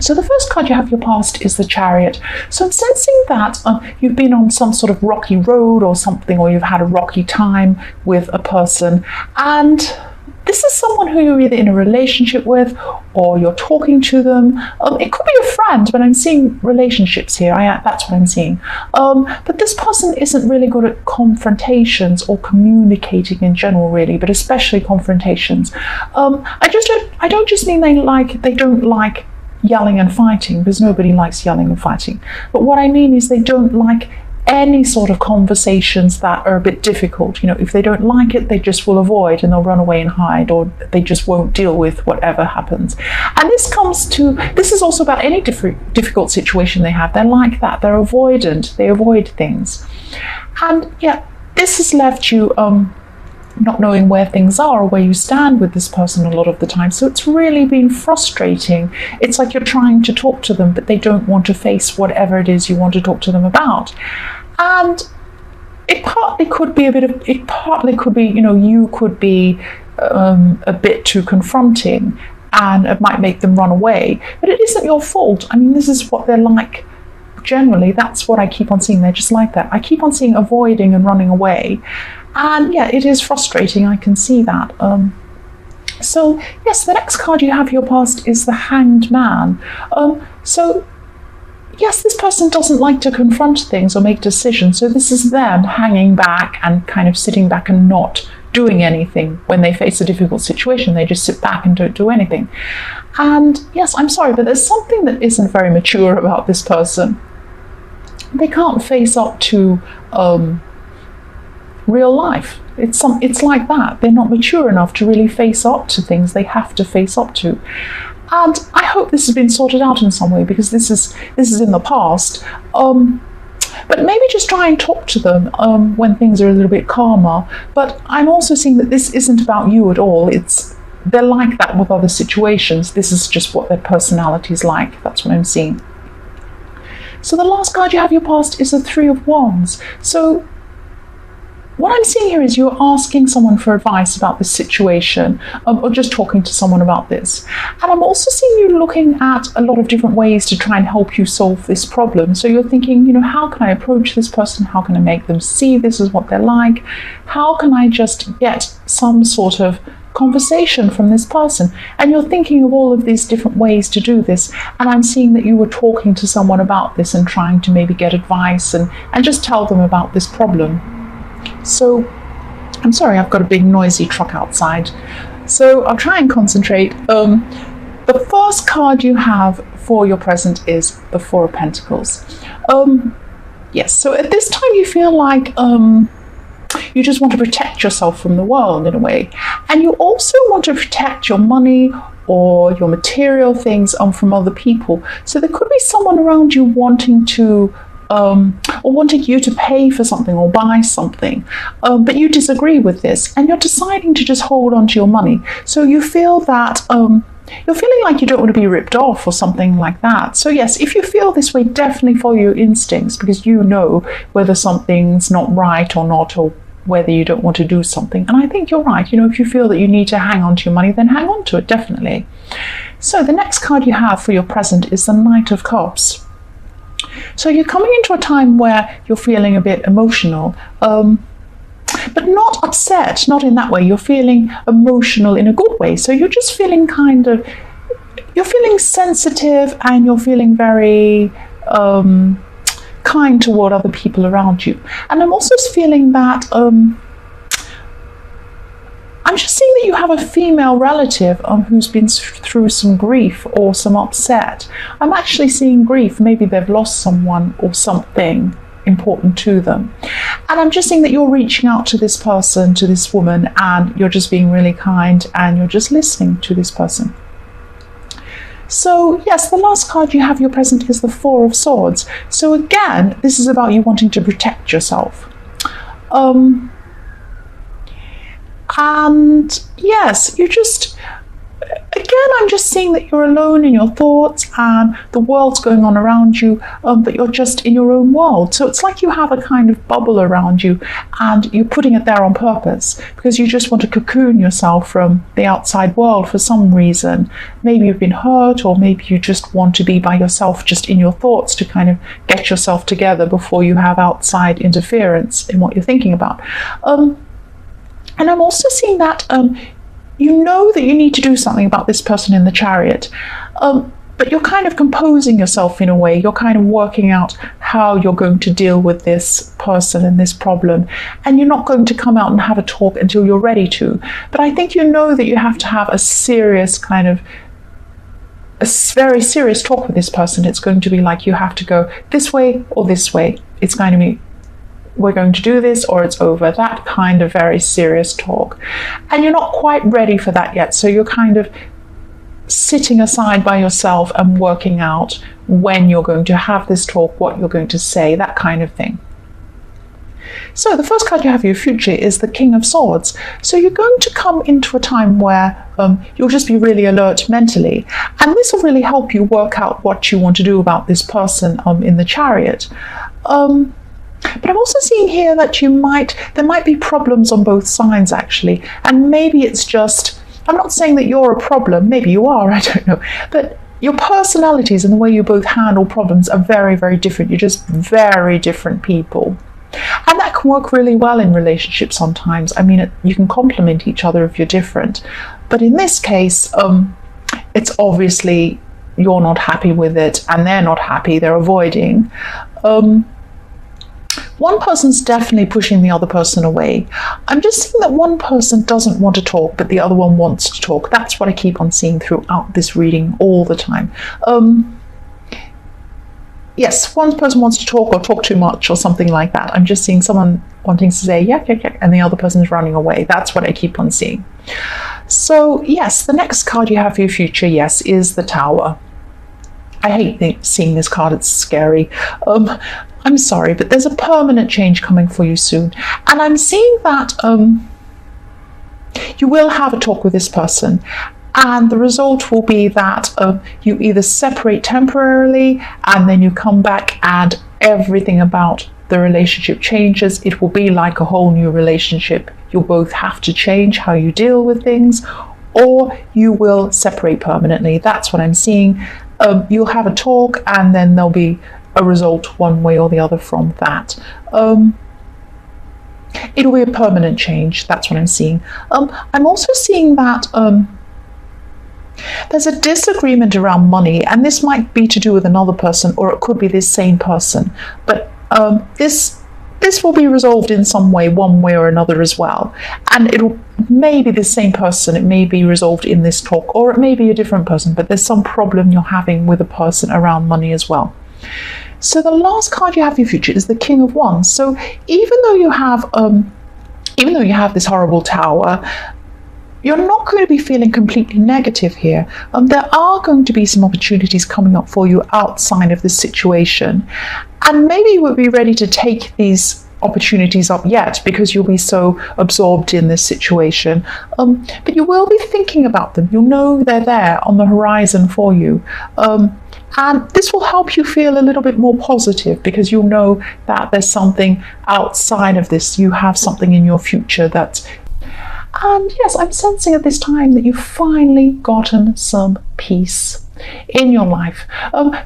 So the first card you have, your past, is the Chariot. So I'm sensing that you've been on some sort of rocky road or something, or you've had a rocky time with a person, and this is someone who you're either in a relationship with or you're talking to them. It could be a friend, but I'm seeing relationships here. That's what I'm seeing. But this person isn't really good at confrontations or communicating in general, really, but especially confrontations. I don't just mean they don't like yelling and fighting, because nobody likes yelling and fighting. But what I mean is they don't like any sort of conversations that are a bit difficult. If they don't like it, they just will avoid and they'll run away and hide, or they just won't deal with whatever happens. And this is also about any difficult situation they have. They're like that. They're avoidant. They avoid things. And yeah, this has left you not knowing where things are or where you stand with this person a lot of the time. So it's really been frustrating. It's like you're trying to talk to them, but they don't want to face whatever it is you want to talk to them about. And it partly could be you could be a bit too confronting, and it might make them run away. But it isn't your fault. I mean, this is what they're like. Generally, that's what I keep on seeing. They're just like that. I keep on seeing avoiding and running away. And yeah, it is frustrating. I can see that. So yes, the next card you have, your past, is the Hanged Man. So yes, this person doesn't like to confront things or make decisions. So this is them hanging back and kind of sitting back and not doing anything when they face a difficult situation. They just sit back and don't do anything. And yes, I'm sorry, but there's something that isn't very mature about this person. They can't face up to real life. It's like that. They're not mature enough to really face up to things they have to face up to. And I hope this has been sorted out in some way, because this is in the past. But maybe just try and talk to them when things are a little bit calmer. But I'm also seeing that this isn't about you at all. They're like that with other situations. This is just what their personality is like. That's what I'm seeing. So the last card you have, your past, is the Three of Wands. So what I'm seeing here is you're asking someone for advice about this situation, or just talking to someone about this. And I'm also seeing you looking at a lot of different ways to try and help you solve this problem. So you're thinking, how can I approach this person? How can I make them see this is what they're like? How can I just get some sort of conversation from this person? And you're thinking of all of these different ways to do this. And I'm seeing that you were talking to someone about this and trying to maybe get advice and just tell them about this problem. So I'm sorry, I've got a big noisy truck outside. So I'll try and concentrate. The first card you have for your present is the Four of Pentacles. Yes, so at this time you feel like you just want to protect yourself from the world in a way. And you also want to protect your money or your material things from other people. So there could be someone around you wanting to or wanting you to pay for something or buy something, but you disagree with this and you're deciding to just hold on to your money. So you feel that you're feeling like you don't want to be ripped off or something like that. So yes, if you feel this way, definitely follow your instincts, because you know whether something's not right or not, or whether you don't want to do something. And I think you're right. If you feel that you need to hang on to your money, then hang on to it, definitely. So the next card you have for your present is the Knight of Cups. So you're coming into a time where you're feeling a bit emotional, but not upset, not in that way. You're feeling emotional in a good way. So you're just feeling you're feeling sensitive, and you're feeling very kind toward other people around you. And I'm also feeling that I'm just seeing that you have a female relative who's been through some grief or some upset. I'm actually seeing grief. Maybe they've lost someone or something important to them. And I'm just seeing that you're reaching out to this person, to this woman, and you're just being really kind and you're just listening to this person. So yes, the last card you have your present is the Four of Swords. So again, this is about you wanting to protect yourself. And yes, again, I'm just seeing that you're alone in your thoughts and the world's going on around you, but you're just in your own world. So it's like you have a kind of bubble around you and you're putting it there on purpose because you just want to cocoon yourself from the outside world for some reason. Maybe you've been hurt, or maybe you just want to be by yourself just in your thoughts to kind of get yourself together before you have outside interference in what you're thinking about. And I'm also seeing that you know that you need to do something about this person in the Chariot, but you're kind of composing yourself in a way. You're kind of working out how you're going to deal with this person and this problem, and you're not going to come out and have a talk until you're ready to. But I think you know that you have to have a serious kind of a very serious talk with this person. It's going to be like you have to go this way or this way. It's going to be we're going to do this or it's over, that kind of very serious talk. And you're not quite ready for that yet, so you're kind of sitting aside by yourself and working out when you're going to have this talk, what you're going to say, that kind of thing. So the first card you have for your future is the King of Swords. So you're going to come into a time where you'll just be really alert mentally, and this will really help you work out what you want to do about this person in the Chariot. But I'm also seeing here that there might be problems on both sides actually, and maybe it's just, I'm not saying that you're a problem, maybe you are, I don't know, but your personalities and the way you both handle problems are very, very different. You're just very different people. And that can work really well in relationships sometimes. I mean, you can complement each other if you're different. But in this case, it's obviously you're not happy with it and they're not happy, they're avoiding. One person's definitely pushing the other person away. I'm just seeing that one person doesn't want to talk, but the other one wants to talk. That's what I keep on seeing throughout this reading all the time. Yes, one person wants to talk or talk too much or something like that. I'm just seeing someone wanting to say, yeah, and the other person's running away. That's what I keep on seeing. So, yes, the next card you have for your future, yes, is the Tower. I hate seeing this card. It's scary. I'm sorry, but there's a permanent change coming for you soon. And I'm seeing that you will have a talk with this person. And the result will be that you either separate temporarily and then you come back and everything about the relationship changes. It will be like a whole new relationship. You'll both have to change how you deal with things, or you will separate permanently. That's what I'm seeing. You'll have a talk and then there'll be a result one way or the other from that. It'll be a permanent change. That's what I'm seeing. I'm also seeing that there's a disagreement around money, and this might be to do with another person, or it could be this same person. But this will be resolved in some way, one way or another as well. And it'll maybe the same person, it may be resolved in this talk, or it may be a different person, but there's some problem you're having with a person around money as well. So the last card you have for your future is the King of Wands. So even though you have this horrible Tower, you're not going to be feeling completely negative here. There are going to be some opportunities coming up for you outside of this situation. And maybe you won't be ready to take these opportunities up yet because you'll be so absorbed in this situation. But you will be thinking about them. You'll know they're there on the horizon for you. And this will help you feel a little bit more positive because you'll know that there's something outside of this. You have something in your future that... And yes, I'm sensing at this time that you've finally gotten some peace in your life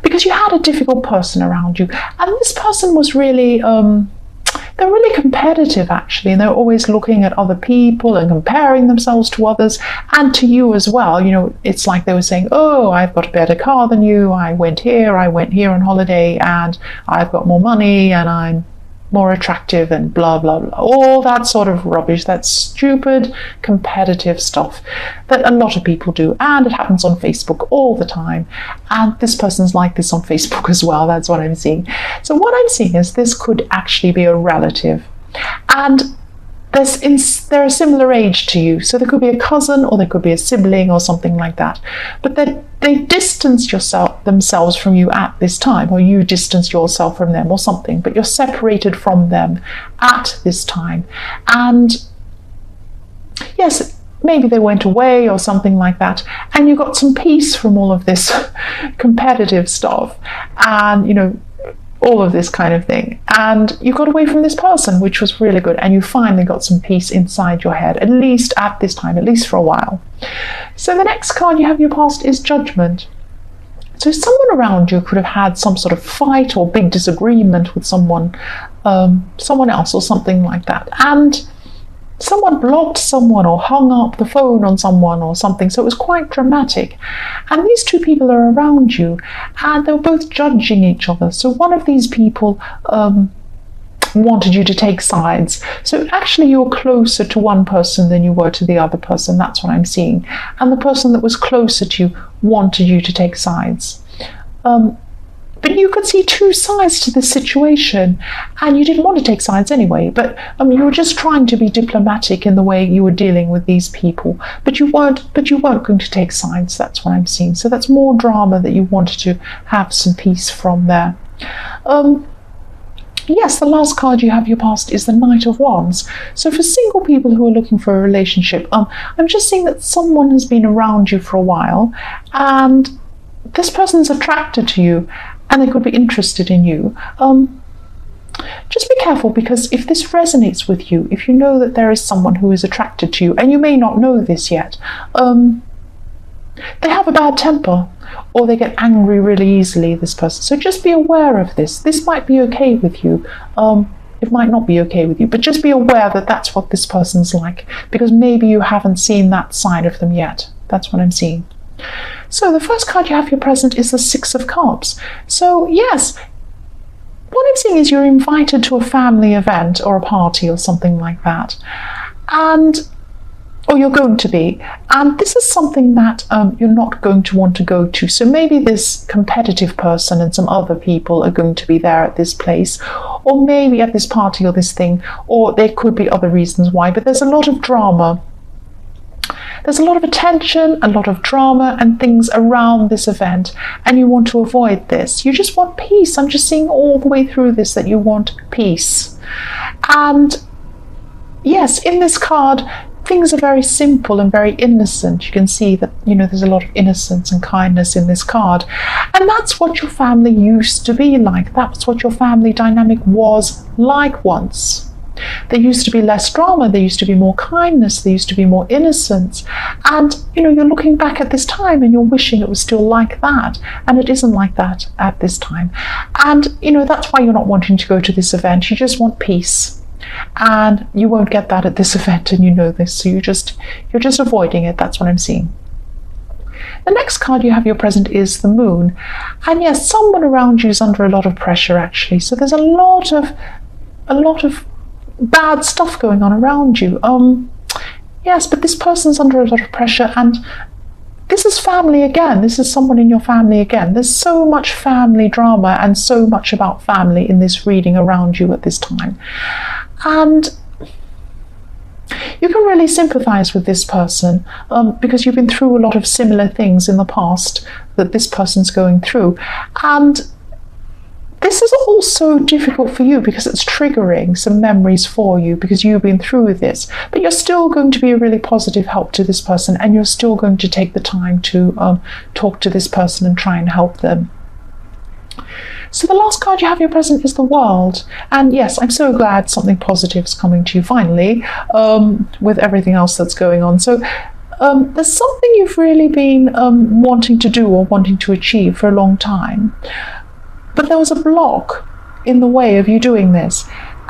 because you had a difficult person around you, and this person was really they're really competitive actually, and they're always looking at other people and comparing themselves to others and to you as well. You know, it's like they were saying, oh, I've got a better car than you, I went here on holiday, and I've got more money and I'm more attractive and blah blah blah, all that sort of rubbish, that stupid competitive stuff that a lot of people do, and it happens on Facebook all the time, and this person's like this on Facebook as well. That's what I'm seeing. So what I'm seeing is this could actually be a relative, and they're a similar age to you, so there could be a cousin or there could be a sibling or something like that, but they distance themselves from you at this time, or you distance yourself from them or something, but you're separated from them at this time. And yes, maybe they went away or something like that, and you got some peace from all of this competitive stuff, and all of this kind of thing, and you got away from this person, which was really good, and you finally got some peace inside your head, at least at this time, at least for a while. So the next card you have your past is Judgment. So someone around you could have had some sort of fight or big disagreement with someone else or something like that, and someone blocked someone or hung up the phone on someone or something, so it was quite dramatic. And these two people are around you, and they were both judging each other. So one of these people wanted you to take sides. So actually you're closer to one person than you were to the other person. That's what I'm seeing. And the person that was closer to you wanted you to take sides. But you could see two sides to this situation, and you didn't want to take sides anyway, but you were just trying to be diplomatic in the way you were dealing with these people, but you weren't going to take sides. That's what I'm seeing. So that's more drama that you wanted to have some peace from there. Yes, the last card you have your past is the Knight of Wands. So for single people who are looking for a relationship, I'm just seeing that someone has been around you for a while, and this person is attracted to you, and they could be interested in you. Just be careful, because if this resonates with you, if you know that there is someone who is attracted to you, and you may not know this yet, they have a bad temper, or they get angry really easily, this person. So just be aware of this. This might be okay with you. It might not be okay with you, but just be aware that that's what this person's like, because maybe you haven't seen that side of them yet. That's what I'm seeing. So the first card you have your present is the Six of Cups. So yes, what I'm seeing is you're invited to a family event or a party or something like that, or you're going to be, and this is something that you're not going to want to go to. So maybe this competitive person and some other people are going to be there at this place, or maybe at this party or this thing, or there could be other reasons why, but there's a lot of drama. There's a lot of attention, a lot of drama and things around this event, and you want to avoid this. You just want peace. I'm just seeing all the way through this that you want peace. And yes, in this card, things are very simple and very innocent. You can see that, there's a lot of innocence and kindness in this card. And that's what your family used to be like. That's what your family dynamic was like once. There used to be less drama, there used to be more kindness, there used to be more innocence. And, you're looking back at this time and you're wishing it was still like that. And it isn't like that at this time. And, that's why you're not wanting to go to this event. You just want peace. And you won't get that at this event, and you know this. So you're just avoiding it. That's what I'm seeing. The next card you have your present is the Moon. And yes, someone around you is under a lot of pressure, actually. So there's a lot of bad stuff going on around you. Yes, but this person's under a lot of pressure, and this is family again. This is someone in your family again. There's so much family drama and so much about family in this reading around you at this time. And you can really sympathize with this person because you've been through a lot of similar things in the past that this person's going through. And this is also difficult for you because it's triggering some memories for you because you've been through this, but you're still going to be a really positive help to this person, and you're still going to take the time to talk to this person and try and help them. So the last card you have your present is the World. And yes, I'm so glad something positive is coming to you finally with everything else that's going on. So there's something you've really been wanting to do or wanting to achieve for a long time. But there was a block in the way of you doing this,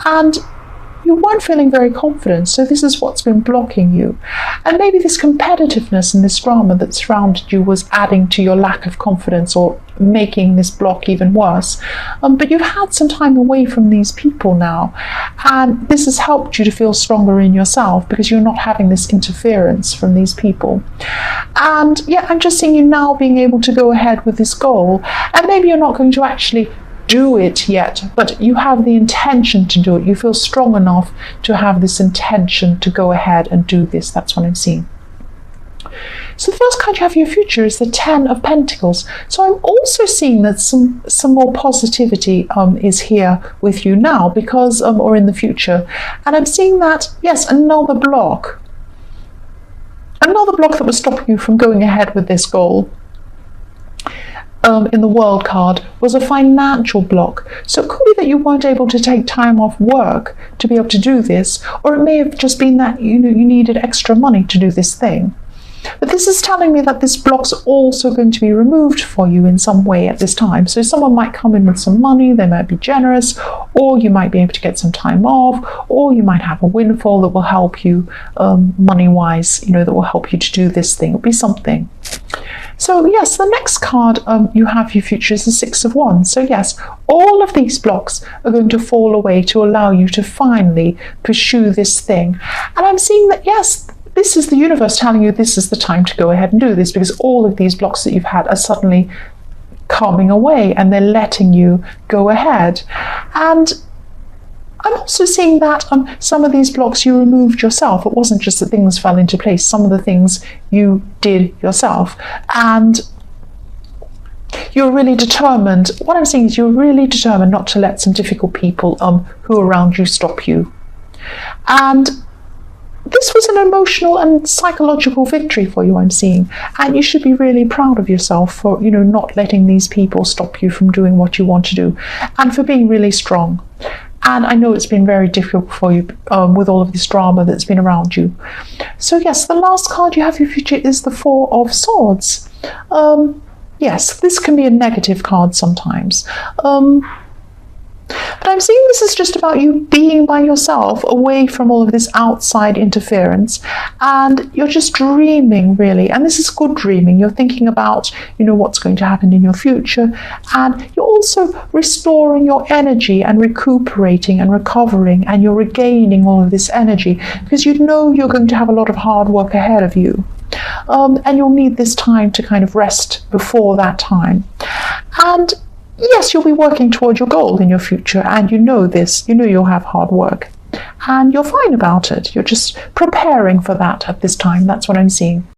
and you weren't feeling very confident, so this is what's been blocking you. And maybe this competitiveness and this drama that surrounded you was adding to your lack of confidence or making this block even worse. But you've had some time away from these people now, and this has helped you to feel stronger in yourself because you're not having this interference from these people. And yeah, I'm just seeing you now being able to go ahead with this goal, and maybe you're not going to actually do it yet, but you have the intention to do it. You feel strong enough to have this intention to go ahead and do this. That's what I'm seeing. So the first card you have for your future is the Ten of Pentacles. So I'm also seeing that some more positivity is here with you now because or in the future. And I'm seeing that, yes, another block Another block that was stopping you from going ahead with this goal in the World card was a financial block. So it could be that you weren't able to take time off work to be able to do this, or it may have just been that you needed extra money to do this thing. But this is telling me that this block's also going to be removed for you in some way at this time. So someone might come in with some money, they might be generous, or you might be able to get some time off, or you might have a windfall that will help you money-wise, that will help you to do this thing. It'll be something. So yes, the next card you have for your future is the Six of Wands. So yes, all of these blocks are going to fall away to allow you to finally pursue this thing. And I'm seeing that, yes, this is the universe telling you this is the time to go ahead and do this, because all of these blocks that you've had are suddenly coming away and they're letting you go ahead. And I'm also seeing that some of these blocks you removed yourself. It wasn't just that things fell into place. Some of the things you did yourself. And you're really determined. What I'm seeing is you're really determined not to let some difficult people who are around you stop you. And this was an emotional and psychological victory for you, I'm seeing, and you should be really proud of yourself for not letting these people stop you from doing what you want to do, and for being really strong. And I know it's been very difficult for you with all of this drama that's been around you. So yes, the last card you have for your future is the Four of Swords. Yes, this can be a negative card sometimes. But I'm seeing this is just about you being by yourself, away from all of this outside interference, and you're just dreaming, really. And this is good dreaming. You're thinking about, what's going to happen in your future, and you're also restoring your energy and recuperating and recovering, and you're regaining all of this energy because you're going to have a lot of hard work ahead of you. And you'll need this time to kind of rest before that time. And yes, you'll be working towards your goal in your future, and this. You'll have hard work, and you're fine about it. You're just preparing for that at this time. That's what I'm seeing.